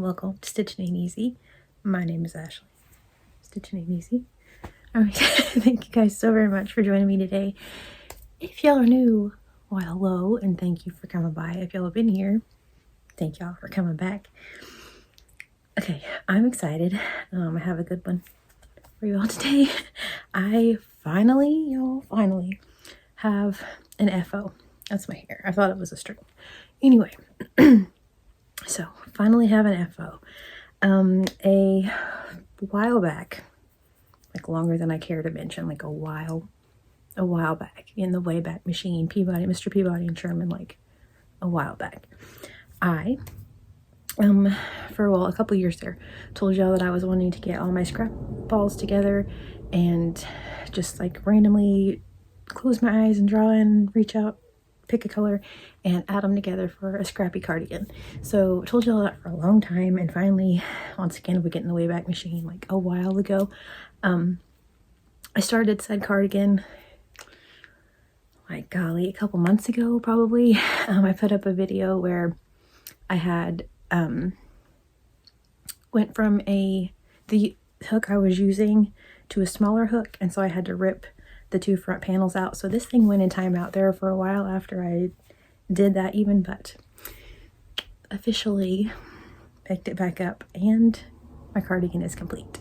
welcome to Stitching Ain't Easy. My name is Ashley. Stitching Ain't Easy. Alright, thank you guys so very much for joining me today. If y'all are new, well, hello, and thank you for coming by. If y'all have been here, thank y'all for coming back. Okay, I'm excited. I have a good one for you all today. I finally have an FO. That's my hair. I thought it was a string. Anyway, so finally have an FO. A while back, like longer than I care to mention, like a while back in the Wayback Machine, Mr. Peabody and Sherman, like a while back, I for a couple years there told y'all that I was wanting to get all my scrap balls together and just like randomly close my eyes and draw in, reach out, pick a color, and add them together for a scrappy cardigan. So I told y'all that for a long time, and finally, once again, we get in the Wayback Machine like a while ago. I started said cardigan, like golly, a couple months ago probably. I put up a video where I had went from the hook I was using to a smaller hook, and so I had to rip the two front panels out. So this thing went in timeout there for a while after I did that even, but officially picked it back up and my cardigan is complete.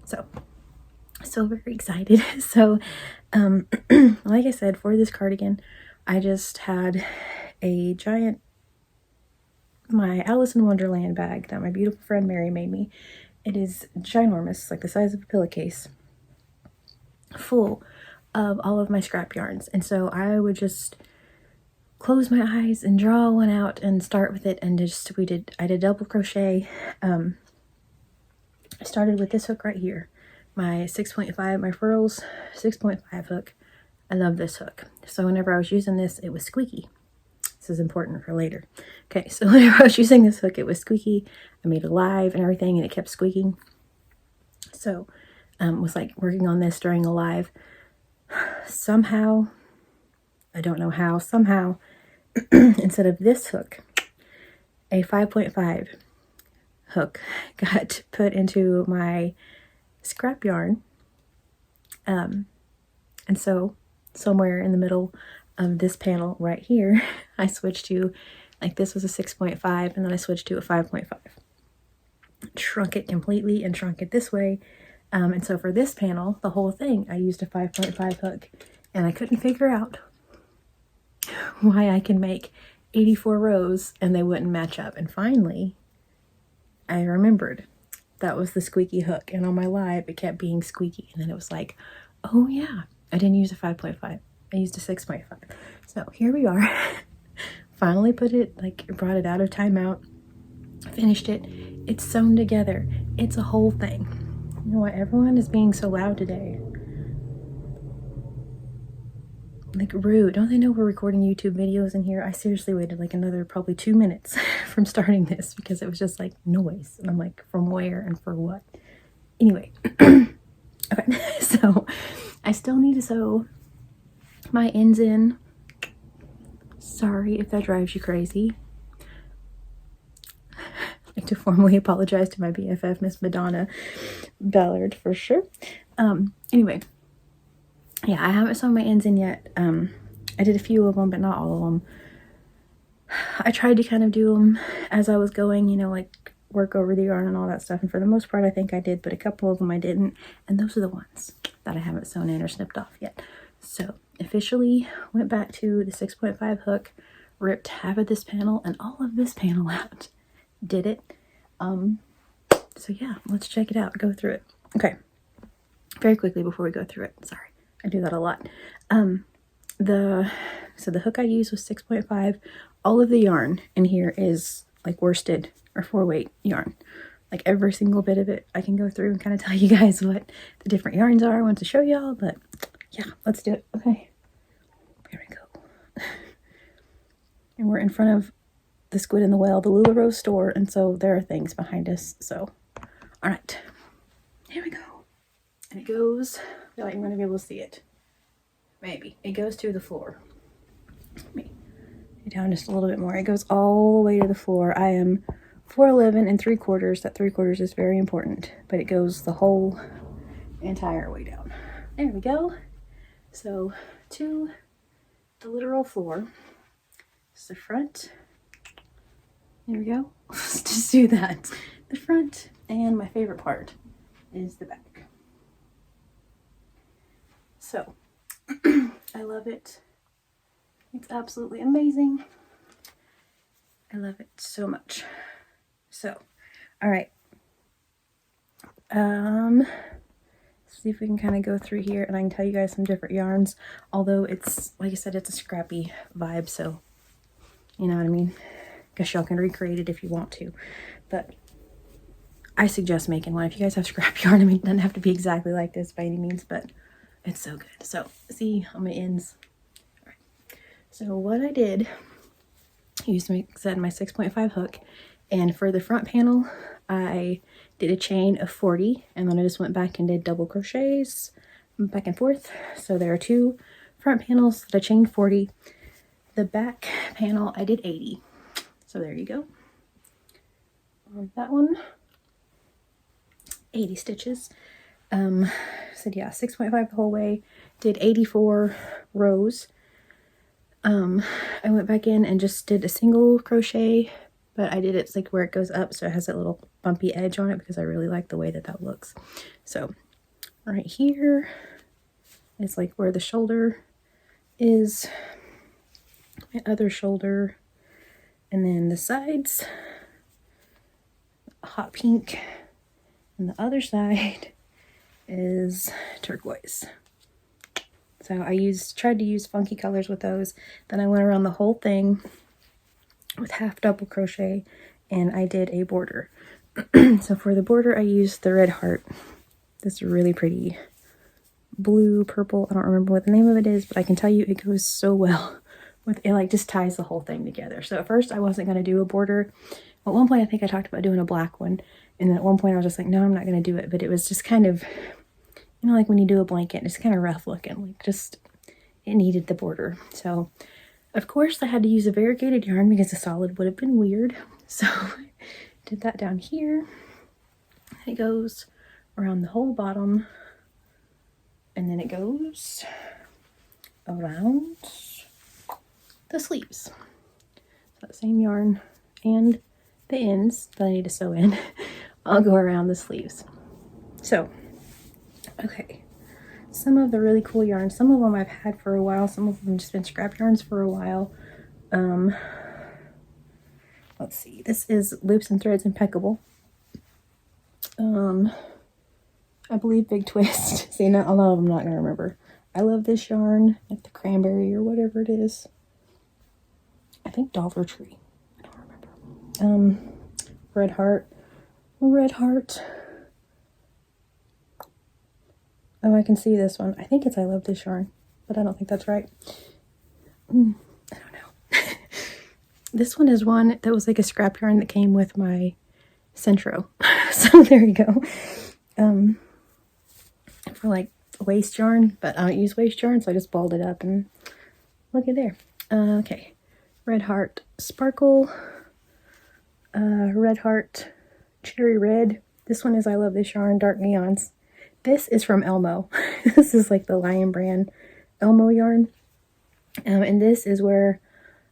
So very excited. So like I said, for this cardigan I just had a giant, my Alice in Wonderland bag that my beautiful friend Mary made me. It is ginormous, like the size of a pillowcase, full of all of my scrap yarns. And so I would just close my eyes and draw one out and start with it, and I did double crochet. I started with this hook right here, my 6.5, my Furls 6.5 hook. I love this hook. So whenever I was using this, it was squeaky. This is important for later. Okay, so whenever I was using this hook, it was squeaky. I made it live and everything, and it kept squeaking. So was like working on this during a live. Somehow, I don't know how, somehow, instead of this hook, a 5.5 hook got put into my scrap yarn. And so somewhere in the middle of this panel right here, I switched to, like this was a 6.5, and then I switched to a 5.5. Shrunk it completely and shrunk it this way. And so for this panel, the whole thing, I used a 5.5 hook, and I couldn't figure out why I can make 84 rows and they wouldn't match up. And finally, I remembered that was the squeaky hook, and on my live, it kept being squeaky. And then it was like, oh yeah, I didn't use a 5.5. I used a 6.5. So here we are. Finally brought it out of timeout, finished it. It's sewn together. It's a whole thing. You know what? Everyone is being so loud today. Like rude. Don't they know we're recording YouTube videos in here? I seriously waited like another probably 2 minutes from starting this because it was just like noise. And I'm like, from where and for what? Anyway. Okay. So I still need to sew my ends in. Sorry if that drives you crazy. I'd like to formally apologize to my BFF, Miss Madonna Ballard, for sure. Anyway, yeah, I haven't sewn my ends in yet. I did a few of them, but not all of them. I tried to kind of do them as I was going, you know, like work over the yarn and all that stuff. And for the most part, I think I did, but a couple of them I didn't. And those are the ones that I haven't sewn in or snipped off yet. So officially went back to the 6.5 hook, ripped half of this panel and all of this panel out. Did it. So yeah, let's check it out, go through it. Okay, very quickly before we go through it, sorry, I do that a lot. So the hook I used was 6.5. All of the yarn in here is like worsted or 4-weight yarn. Like every single bit of it I can go through and kind of tell you guys what the different yarns are. I want to show y'all, but yeah, let's do it. Okay, here we go. And we're in front of the Squid and the Whale, the LuLaRoe store, and so there are things behind us. So all right, here we go. And it goes, I feel like I'm going to be able to see it. Maybe. It goes to the floor. Let me get down just a little bit more. It goes all the way to the floor. I am 411 and 3/4. That 3/4 is very important, but it goes the whole entire way down. There we go. So to the literal floor. It's the front. There we go. Let's just do that. The front, and my favorite part is the back. So I love it. It's absolutely amazing. I love it so much. So, all right. See if we can kind of go through here, and I can tell you guys some different yarns. Although it's, like I said, it's a scrappy vibe, so you know what I mean. Guess y'all can recreate it if you want to, but I suggest making one if you guys have scrap yarn. I mean, it doesn't have to be exactly like this by any means, but it's so good. So see on my ends. All right. So what I did, I used my 6.5 hook, and for the front panel, I did a chain of 40, and then I just went back and did double crochets back and forth. So there are 2 front panels that I chained 40. The back panel I did 80. So there you go. On that one, 80 stitches. So yeah, 6.5 the whole way. Did 84 rows. I went back in and just did a single crochet, but I did it like where it goes up, so it has that little bumpy edge on it because I really like the way that that looks. So right here is like where the shoulder is, my other shoulder, and then the sides, hot pink, and the other side is turquoise. So I tried to use funky colors with those. Then I went around the whole thing with half double crochet, and I did a border. So for the border, I used the red heart. This really pretty blue, purple. I don't remember what the name of it is, but I can tell you it goes so well with it. Like just ties the whole thing together. So at first I wasn't going to do a border. At one point I think I talked about doing a black one, and then at one point I was just like, no, I'm not going to do it. But it was just kind of, you know, like when you do a blanket, it's kind of rough looking, like just, it needed the border. So of course I had to use a variegated yarn because the solid would have been weird. So did that down here. It goes around the whole bottom, and then it goes around the sleeves. So that same yarn and the ends that I need to sew in, I'll go around the sleeves. So, okay. Some of the really cool yarns, some of them I've had for a while, some of them just been scrap yarns for a while. Let's see, this is Loops and Threads Impeccable. I believe Big Twist. See, not a lot of them I'm not gonna remember. I love this yarn, like the cranberry or whatever it is. I think Dollar Tree. I don't remember. Red Heart. Red Heart. Oh, I can see this one. I think it's I Love This Yarn, but I don't think that's right. I don't know. This one is one that was like a scrap yarn that came with my Centro. So there you go. For like waste yarn, but I don't use waste yarn, so I just balled it up and look at there. Okay. Red Heart Sparkle. Red Heart Cherry Red. This one is I Love This Yarn, Dark Neons. This is from Elmo. This is like the Lion brand Elmo yarn. And this is where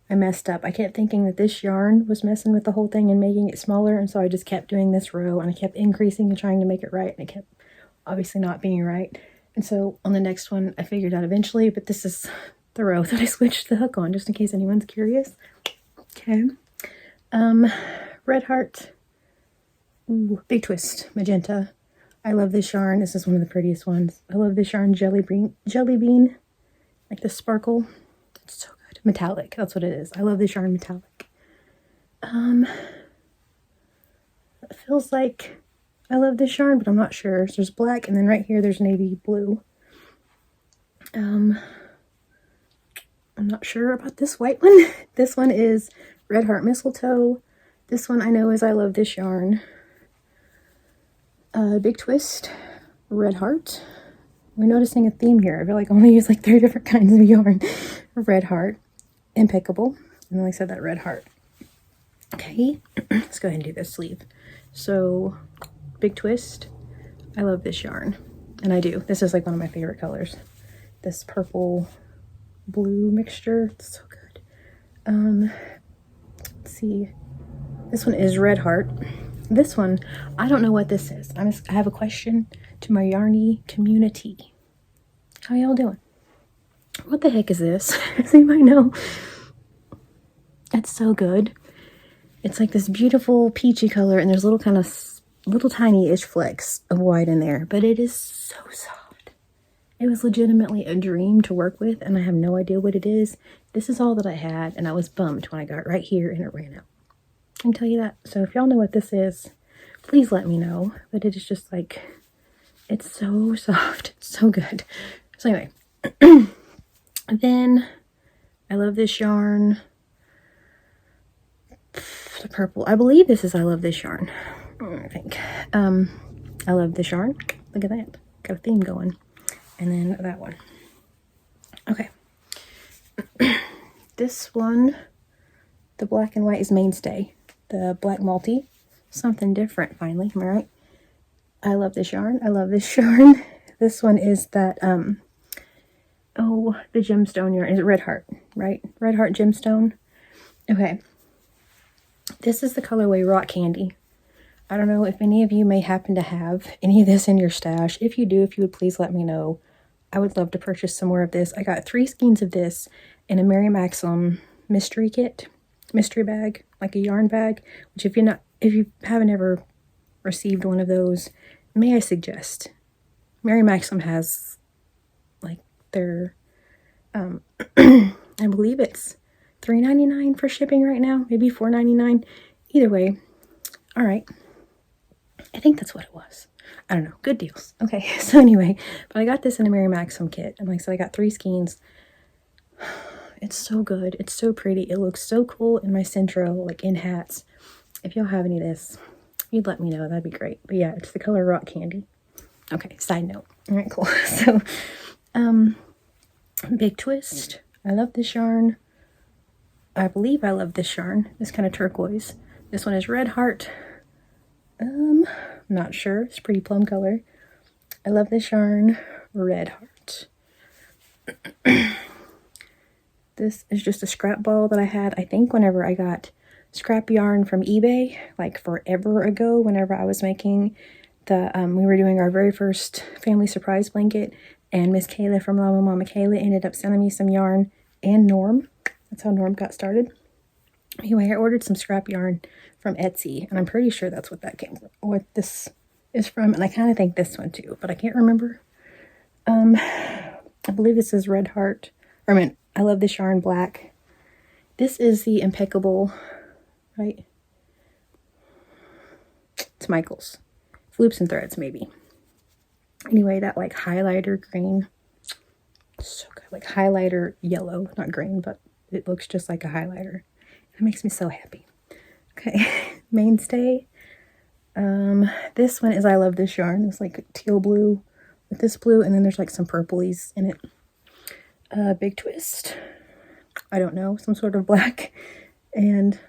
I messed up. I kept thinking that this yarn was messing with the whole thing and making it smaller, and so I just kept doing this row, and I kept increasing and trying to make it right, and it kept obviously not being right. And so on the next one, I figured out eventually, but this is the row that I switched the hook on, just in case anyone's curious. Okay. Red Heart. Ooh, Big Twist Magenta. I love this yarn. This is one of the prettiest ones. I love this yarn, Jelly Bean, like the sparkle. It's so good. Metallic, that's what it is. I love this yarn, metallic. It feels like I love this yarn, but I'm not sure. So there's black, and then right here there's navy blue. I'm not sure about this white one. This one is Red Heart Mistletoe. This one I know is I Love This Yarn. Big Twist, Red Heart. We're noticing a theme here. I feel like I only use like 3 different kinds of yarn. Red Heart, Impeccable, and like I said, that Red Heart. Okay, let's go ahead and do this sleeve. So, big twist. I love this yarn, and I do. This is like one of my favorite colors. This purple blue mixture, it's so good. Let's see. This one is Red Heart. This one, I don't know what this is. I have a question to my yarny community. How y'all doing? What the heck is this? Does anybody know? It's so good. It's like this beautiful peachy color, and there's little tiny-ish flecks of white in there, but it is so soft. It was legitimately a dream to work with, and I have no idea what it is. This is all that I had, and I was bummed when I got right here and it ran out. I can tell you that. So if y'all know what this is, please let me know. But it is just like, it's so soft. It's so good. So anyway, then I love this yarn. The purple. I believe this is I love this yarn. I think. I love this yarn. Look at that. Got a theme going. And then that one. Okay. This one, the black and white is Mainstay. The black multi. Something different finally. Am I right? I love this yarn. I love this yarn. This one is that, the gemstone yarn. Is it Red Heart, right? Red Heart gemstone. Okay. This is the colorway Rock Candy. I don't know if any of you may happen to have any of this in your stash. If you do, if you would please let me know. I would love to purchase some more of this. I got 3 skeins of this in a Mary Maxim mystery kit, mystery bag, like a yarn bag, which if you haven't ever received one of those, may I suggest, Mary Maxim has like their, I believe it's $3.99 for shipping right now, maybe $4.99. Either way, all right. I think that's what it was. I don't know. Good deals. Okay, so anyway, but I got this in a Mary Maxim kit. And like I said, I got 3 skeins. It's so good. It's so pretty. It looks so cool in my Centro, like in hats. If y'all have any of this, you'd let me know. That'd be great. But yeah, it's the color Rock Candy. Okay, side note. All right, cool. So, big twist. I love this yarn. I believe I love this yarn. This kind of turquoise. This one is Red Heart. Not sure. It's pretty plum color. I love this yarn. Red Heart. This is just a scrap ball that I had, I think, whenever I got scrap yarn from eBay, like forever ago, whenever I was making the, we were doing our very first family surprise blanket, and Miss Kayla from Llama Mama Kayla ended up sending me some yarn, and Norm. That's how Norm got started. Anyway, I ordered some scrap yarn from Etsy, and I'm pretty sure that's what that came from, what this is from, and I kind of think this one too, but I can't remember. I believe this is Red Heart, or I love this yarn black. This is the Impeccable, right? It's Michael's. Loops and Threads, maybe. Anyway, that like highlighter green. So good. Like highlighter yellow, not green, but it looks just like a highlighter. It makes me so happy. Okay, Mainstay. This one is I love this yarn. It's like teal blue with this blue, and then there's like some purplies in it. Big twist. I don't know, some sort of black, and it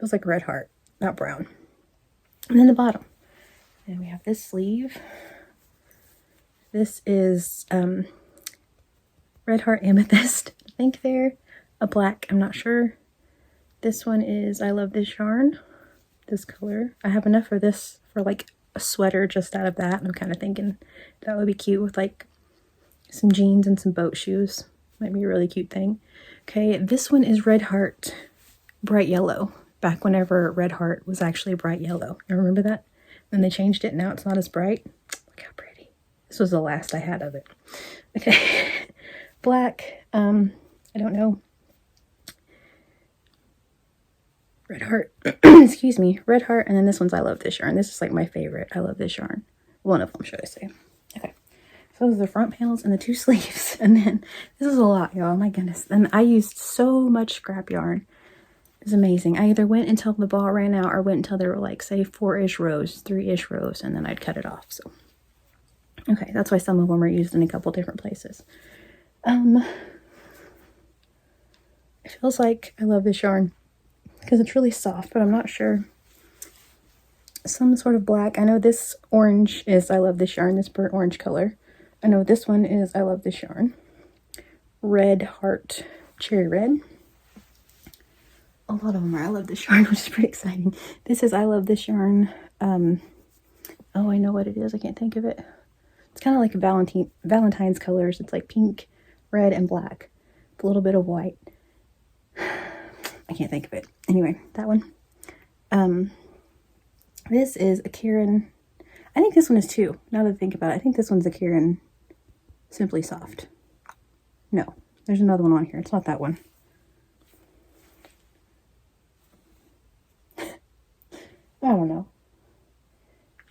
was like Red Heart, not brown. And then the bottom. And we have this sleeve. This is Red Heart Amethyst, I think they're a black, I'm not sure. This one is I love this yarn, this color. I have enough of this for like a sweater just out of that. I'm kind of thinking that would be cute with like some jeans and some boat shoes. Might be a really cute thing. Okay, this one is Red Heart Bright Yellow. Back whenever Red Heart was actually bright yellow. You remember that? Then they changed it, now it's not as bright. Look how pretty. This was the last I had of it. Okay, black, I don't know. Red Heart, excuse me, Red Heart, and then this one's I love this yarn. This is like my favorite. I love this yarn. One of them, should I say. Okay, so those are the front panels and the 2 sleeves. And then, this is a lot, y'all, my goodness. And I used so much scrap yarn. It's amazing. I either went until the ball ran out or went until there were like, say, 4-ish rows, 3-ish rows, and then I'd cut it off, so. Okay, that's why some of them are used in a couple different places. It feels like I love this yarn. because it's really soft, but I'm not sure. Some sort of black. I know this orange is I love this yarn, this burnt orange color. I know this one is I love this yarn. Red heart cherry red. A lot of them are I love this yarn, which is pretty exciting. This is I love this yarn. Oh, I know what it is. I can't think of it. It's kind of like a Valentine's colors. It's like pink, red, and black. With a little bit of white. I can't think of it. Anyway, that one. This is a Karen. I think this one is too. Now that I think about it, I think this one's a Karen Simply Soft. No, there's another one on here. It's not that one. I don't know.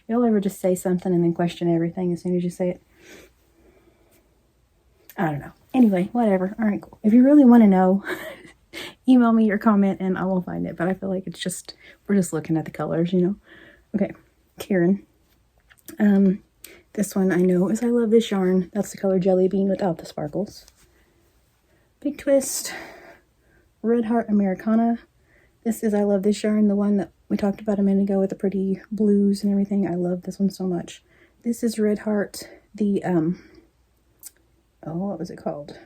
Y'all ever just say something and then question everything as soon as you say it? I don't know. Anyway, whatever. All right, cool. If you really want to know, email me your comment and I will find it. But I feel like it's just, we're just looking at the colors, you know? Okay, Karen. This one I know is I love this yarn. That's the color Jelly Bean without the sparkles. Big Twist. Red Heart Americana. This is I love this yarn, the one that we talked about a minute ago with the pretty blues and everything. I love this one so much. This is Red Heart, the, oh, what was it called?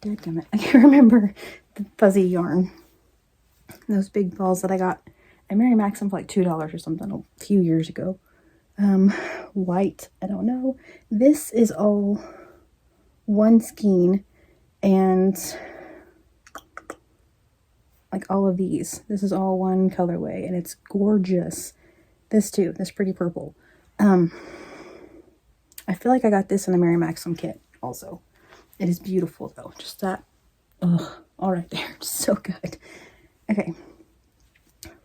Dadgummit, I can't remember. The fuzzy yarn. Those big balls that I got at Mary Maxim for like $2 or something a few years ago. White, I don't know. This is all one skein and like all of these. This is all one colorway and it's gorgeous. This too, this pretty purple. I feel like I got this in a Mary Maxim kit also. It is beautiful though. Just that, all right there. So good. Okay.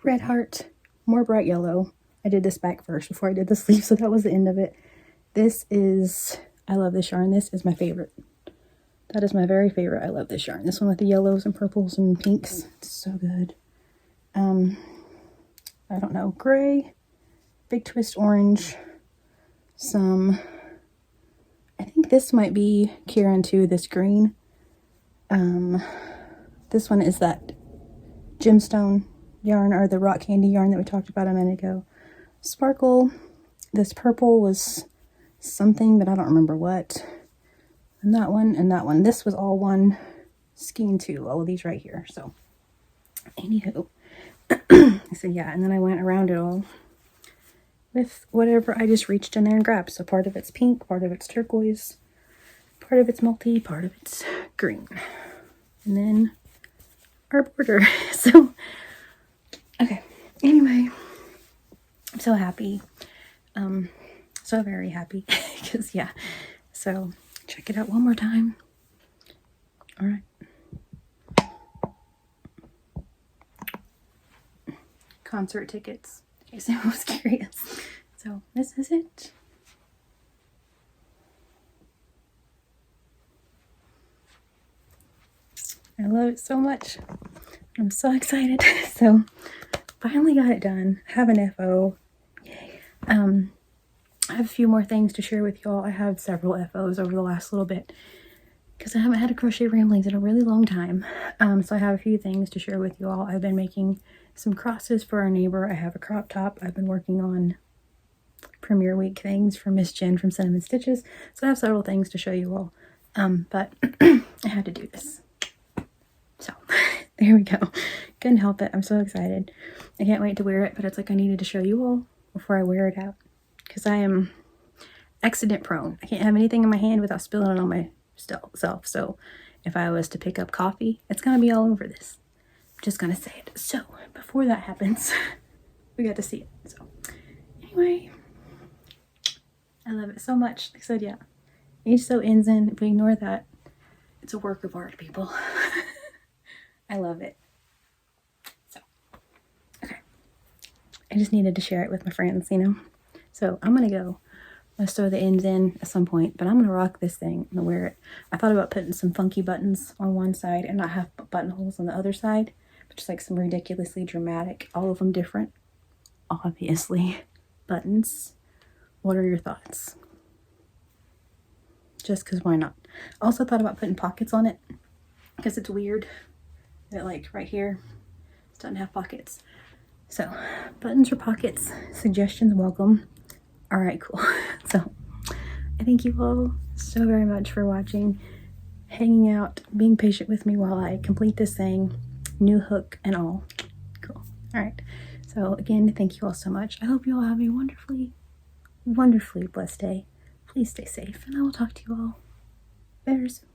Red Heart, more bright yellow. I did this back first before I did the sleeve, so that was the end of it. This is, I love this yarn. This is my favorite. That is my very favorite. I love this yarn. This one with the yellows and purples and pinks. It's so good. I don't know. Gray, Big Twist orange, some, I think this might be Kieran too, this green. This one is that gemstone yarn or the rock candy yarn that we talked about a minute ago. Sparkle. This purple was something, but I don't remember what. And that one and that one. This was all one skein too. All of these right here. So, anywho. So yeah, and then I went around it all with whatever I just reached in there and grabbed. So part of it's pink, part of it's turquoise, part of it's multi, part of it's green. And then our border. So, okay. Anyway, I'm so happy. So very happy. Because, yeah. So, check it out one more time. All right. Concert tickets. In case anyone was curious. So, this is it. I love it so much. I'm so excited. So, finally got it done. Have an FO. Yay. I have a few more things to share with y'all. I have several FOs over the last little bit because I haven't had a crochet ramblings in a really long time. So I have a few things to share with you all. I've been making some crosses for our neighbor. I have a crop top. I've been working on Premiere Week things for Miss Jen from Cinnamon Stitches. So I have several things to show you all. But I had to do this. So there we go. Couldn't help it. I'm so excited. I can't wait to wear it, but it's like I needed to show you all before I wear it out. Because I am accident prone. I can't have anything in my hand without spilling it on myself. So if I was to pick up coffee, it's going to be all over this. I'm just going to say it. So before that happens, we got to see it. So anyway, I love it so much. Like I said, yeah. Each sew ends in. If we ignore that, it's a work of art, people. I love it. So, okay. I just needed to share it with my friends, you know. So I'm going to go. I'm going to sew the ends in at some point, but I'm going to rock this thing. I'm going to wear it. I thought about putting some funky buttons on one side and not have buttonholes on the other side, but just like some ridiculously dramatic, all of them different, obviously, buttons. What are your thoughts? Just because why not? I also thought about putting pockets on it because it's weird that like right here doesn't have pockets. So buttons for pockets, suggestions welcome. All right, cool. So I thank you all so very much for watching, hanging out, being patient with me while I complete this thing, new hook and all. Cool. All right. So again, thank you all so much. I hope you all have a wonderfully, wonderfully blessed day. Please stay safe, and I will talk to you all very soon.